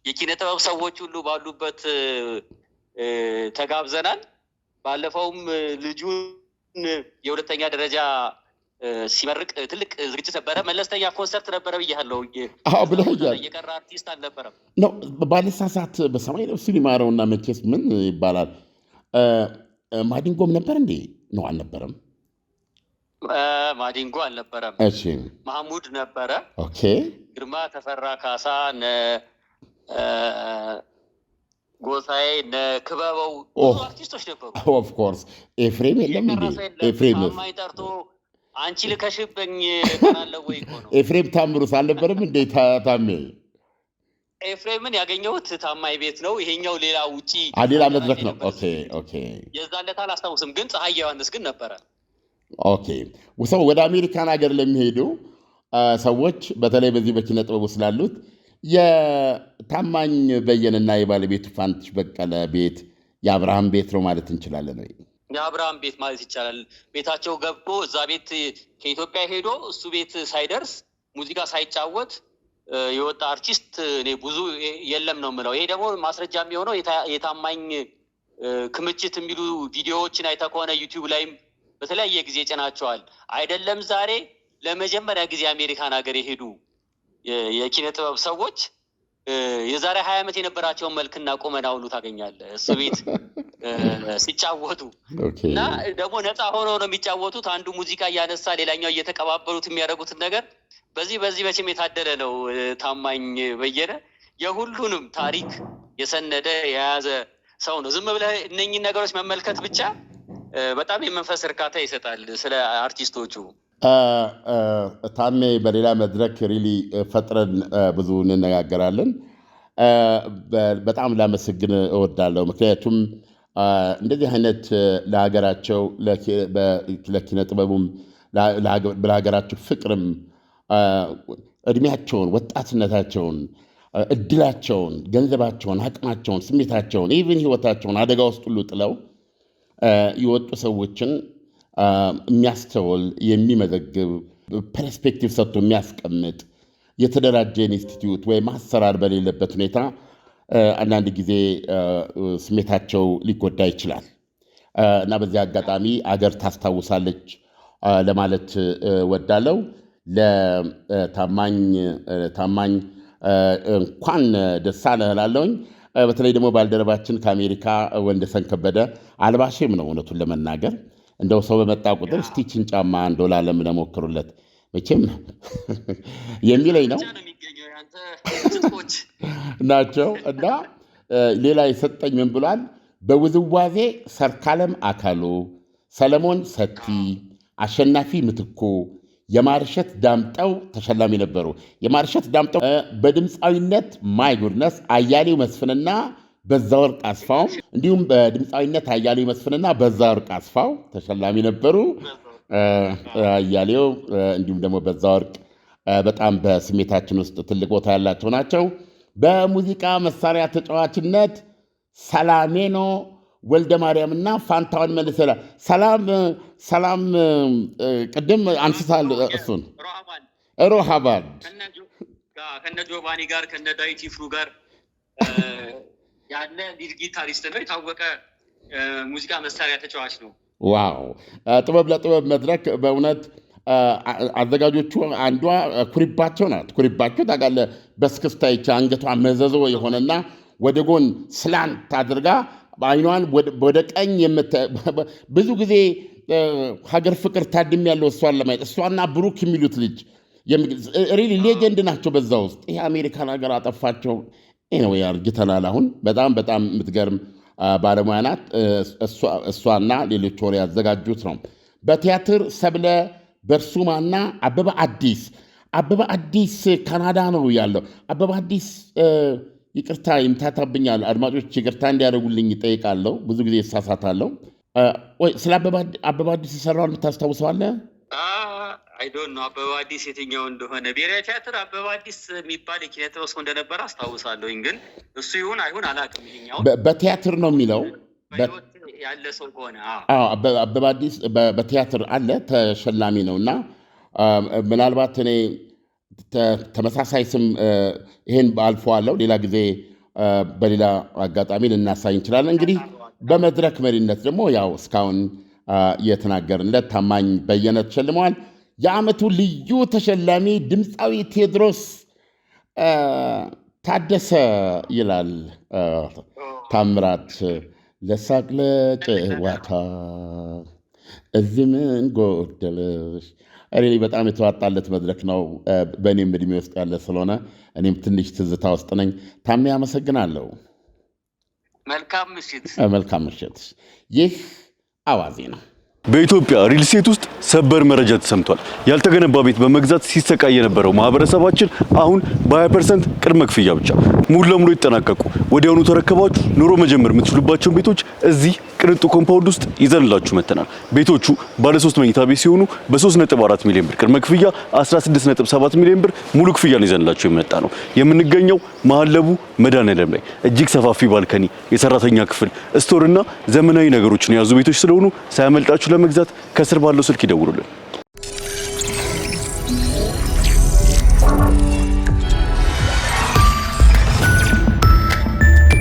የኪነ ጥበብ ሰዎች ሁሉ ባሉበት ተጋብዘናል። ባለፈውም ልጁን የሁለተኛ ደረጃ ሲመርቅ ትልቅ ዝግጅት ነበረ። መለስተኛ ኮንሰርት ነበረ ብያለሁ። ብለኸኛል። የቀረ አርቲስት አልነበረም ነው ባለሳሳት በሰማይ ነፍሱን ይማረውና መቼስ ምን ይባላል ማዲንጎም ነበር እንዴ? ነው አልነበረም? ማዲንጎ አልነበረም። እሺ ማህሙድ ነበረ። ኦኬ ግርማ ተፈራ ካሳ፣ ጎሳዬ፣ ክበበው አርቲስቶች ነበሩ። ኦፍ ኮርስ ኤፍሬም የለም እንዴ? ኤፍሬም ታማኝ ጠርቶ አንቺ ልከሽብኝ ካላለው ወይ እኮ ነው። ኤፍሬም ታምሩስ አልነበረም እንዴ? ታሜ ኤፍሬምን ያገኘሁት ታማኝ ቤት ነው። ይሄኛው ሌላ ውጪ ሌላ መድረክ ነው። ኦኬ የዛን ዕለት አላስታውስም፣ ግን ፀሐይ ዮሐንስ ግን ነበረ። ኦኬ ሰው ወደ አሜሪካን ሀገር ለሚሄዱ ሰዎች በተለይ በዚህ በኪነ ጥበቡ ስላሉት የታማኝ በየነና የባለቤቱ ፋንትሽ በቀለ ቤት የአብርሃም ቤት ነው ማለት እንችላለን ወይ? የአብርሃም ቤት ማለት ይቻላል። ቤታቸው ገብቶ እዛ ቤት ከኢትዮጵያ ሄዶ እሱ ቤት ሳይደርስ ሙዚቃ ሳይጫወት የወጣ አርቲስት እኔ ብዙ የለም ነው የምለው። ይሄ ደግሞ ማስረጃ የሚሆነው የታማኝ ክምችት የሚሉ ቪዲዮዎችን አይተህ ከሆነ ዩቲዩብ ላይም በተለያየ ጊዜ ጭናቸዋል። አይደለም ዛሬ ለመጀመሪያ ጊዜ አሜሪካን ሀገር የሄዱ የኪነ ጥበብ ሰዎች የዛሬ 20 ዓመት የነበራቸውን መልክና ቁመና ሁሉ ታገኛለህ እሱ ቤት ሲጫወቱ እና ደግሞ ነፃ ሆነው ነው የሚጫወቱት። አንዱ ሙዚቃ እያነሳ ሌላኛው እየተቀባበሉት የሚያደርጉት ነገር በዚህ መቼም የታደለ ነው ታማኝ በየነ። የሁሉንም ታሪክ የሰነደ የያዘ ሰው ነው። ዝም ብለህ እነኚህን ነገሮች መመልከት ብቻ በጣም የመንፈስ እርካታ ይሰጣል ስለ አርቲስቶቹ። ታሜ በሌላ መድረክ ሪሊ ፈጥረን ብዙ እንነጋገራለን። በጣም ላመሰግን እወዳለሁ። ምክንያቱም እንደዚህ አይነት ለሀገራቸው ለኪነ ጥበቡም ለሀገራቸው ፍቅርም እድሜያቸውን፣ ወጣትነታቸውን፣ እድላቸውን፣ ገንዘባቸውን፣ አቅማቸውን፣ ስሜታቸውን ኢቭን ህይወታቸውን አደጋ ውስጥ ሁሉ ጥለው የወጡ ሰዎችን የሚያስተውል የሚመዘግብ ፐርስፔክቲቭ ሰጥቶ የሚያስቀምጥ የተደራጀ ኢንስቲትዩት ወይም አሰራር በሌለበት ሁኔታ አንዳንድ ጊዜ ስሜታቸው ሊጎዳ ይችላል እና በዚህ አጋጣሚ አገር ታስታውሳለች ለማለት ወዳለው። ለታማኝ እንኳን ደስ አለህ እላለሁኝ። በተለይ ደግሞ ባልደረባችን ከአሜሪካ ወንደሰን ከበደ አልባሽም ነው እውነቱን ለመናገር እንደው ሰው በመጣ ቁጥር ስቲችን ጫማ እንደው ላለም ለሞክሩለት መቼም የሚለኝ ነው ናቸው። እና ሌላ የሰጠኝ ምን ብሏል? በውዝዋዜ ሰርካለም አካሉ፣ ሰለሞን ሰቲ፣ አሸናፊ ምትኩ፣ የማርሸት ዳምጠው ተሸላሚ ነበሩ። የማርሸት ዳምጠው በድምፃዊነት ማይ ጉድነስ አያሌው መስፍንና በዛወርቅ አስፋው እንዲሁም በድምፃዊነት አያሌው መስፍንና በዛወርቅ አስፋው ተሸላሚ ነበሩ። አያሌው እንዲሁም ደግሞ በዛወርቅ በጣም በስሜታችን ውስጥ ትልቅ ቦታ ያላቸው ናቸው። በሙዚቃ መሳሪያ ተጫዋችነት ሰላሜኖ ወልደ ማርያምና ፋንታውን መልሰላ ሰላም ቅድም አንስታል። እሱን ሮሃባድ ከነ ጆቫኒ ጋር ከነ ዳዊት ይፍሩ ጋር ያለ ጊታሪስት ነው። የታወቀ ሙዚቃ መሳሪያ ተጫዋች ነው። ዋው! ጥበብ ለጥበብ መድረክ በእውነት አዘጋጆቹ አንዷ ኩሪባቸው ናት። ኩሪባቸው ታውቃለህ፣ በስክስታ ይቻ አንገቷ መዘዞ የሆነና ወደ ጎን ስላንት አድርጋ አይኗን ወደ ቀኝ ብዙ ጊዜ ሀገር ፍቅር ታድም ያለው እሷን ለማየት እሷና ብሩክ የሚሉት ልጅ ሪሊ ሌጀንድ ናቸው በዛ ውስጥ። ይሄ አሜሪካን ሀገር አጠፋቸው ነው ያርጅተናል። አሁን በጣም የምትገርም ባለሙያ ናት። እሷና ሌሎች ወሬ ያዘጋጁት ነው። በቲያትር ሰብለ በርሱማና አበባ አዲስ ካናዳ ነው ያለው። አበባ አዲስ ይቅርታ ይምታታብኛል፣ አድማጮች ይቅርታ እንዲያደርጉልኝ ይጠይቃለሁ። ብዙ ጊዜ ይሳሳታለሁ። ስለ አበባ አዲስ የሰራውን የምታስታውሰዋለህ? አይዶን ነው አበባ አዲስ የትኛው እንደሆነ። ብሔራዊ ቲያትር አበባ አዲስ የሚባል የኪነ ጥበብ ሰው እንደነበረ አስታውሳለሁኝ፣ ግን እሱ ይሁን አይሁን አላውቅም። ይኸኛው በቲያትር ነው የሚለው ያለ ሰው ከሆነ አበባ አዲስ በቲያትር አለ፣ ተሸላሚ ነው። እና ምናልባት እኔ ተመሳሳይ ስም ይሄን አልፈዋለሁ። ሌላ ጊዜ በሌላ አጋጣሚ ልናሳይ እንችላለን። እንግዲህ በመድረክ መሪነት ደግሞ ያው እስካሁን የተናገርንለት ታማኝ በየነ ተሸልመዋል። የዓመቱ ልዩ ተሸላሚ ድምፃዊ ቴዎድሮስ ታደሰ ይላል ታምራት። ለሳቅ ለጨዋታ እዚህ ምን ጎደለሽ። ሪሊ በጣም የተዋጣለት መድረክ ነው። በእኔም እድሜ ውስጥ ያለ ስለሆነ እኔም ትንሽ ትዝታ ውስጥ ነኝ። ታሜ አመሰግናለሁ። መልካም ምሽት። ይህ አዋዜ ነው። በኢትዮጵያ ሪል ስቴት ውስጥ ሰበር መረጃ ተሰምቷል። ያልተገነባ ቤት በመግዛት ሲሰቃይ የነበረው ማህበረሰባችን አሁን በ20% ቅድመ ክፍያ ብቻ ሙሉ ለሙሉ ይጠናቀቁ። ወዲያውኑ ተረከባችሁ ኑሮ መጀመር የምትችሉባቸውን ቤቶች እዚህ ቅንጡ ኮምፓውንድ ውስጥ ይዘንላችሁ መተናል። ቤቶቹ ባለ 3 መኝታ ቤት ሲሆኑ በ3.4 ሚሊዮን ብር ቅድመ ክፍያ 16.7 ሚሊዮን ብር ሙሉ ክፍያን ይዘንላችሁ የመጣ ነው። የምንገኘው መሐለቡ መድኃኔዓለም ላይ እጅግ ሰፋፊ ባልከኒ፣ የሰራተኛ ክፍል፣ ስቶርና ዘመናዊ ነገሮችን የያዙ ቤቶች ስለሆኑ ሳያመልጣችሁ ለመግዛት ከስር ባለው ስልክ ይደውሉልን።